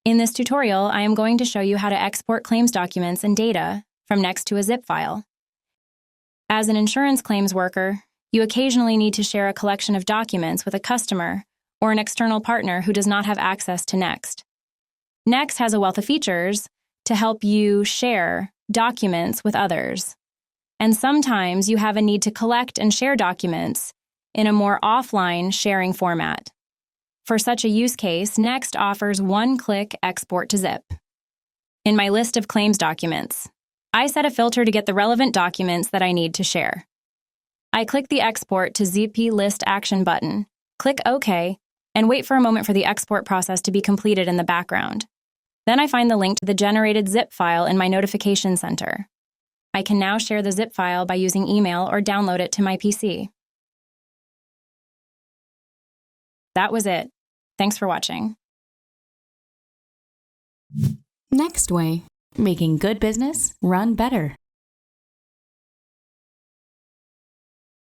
In this tutorial, I am going to show you how to export claims documents and data from Next to a zip file. As an insurance claims worker, you occasionally need to share a collection of documents with a customer or an external partner who does not have access to Next. Next has a wealth of features to help you share documents with others. And sometimes you have a need to collect and share documents in a more offline sharing format. For such a use case, Next offers one-click export to zip. In my list of claims documents, I set a filter to get the relevant documents that I need to share. I click the Export to ZP List Action button, click OK, and wait for a moment for the export process to be completed in the background. Then I find the link to the generated zip file in my notification center. I can now share the zip file by using email or download it to my PC. That was it. Thanks for watching. Next Way, making good business run better.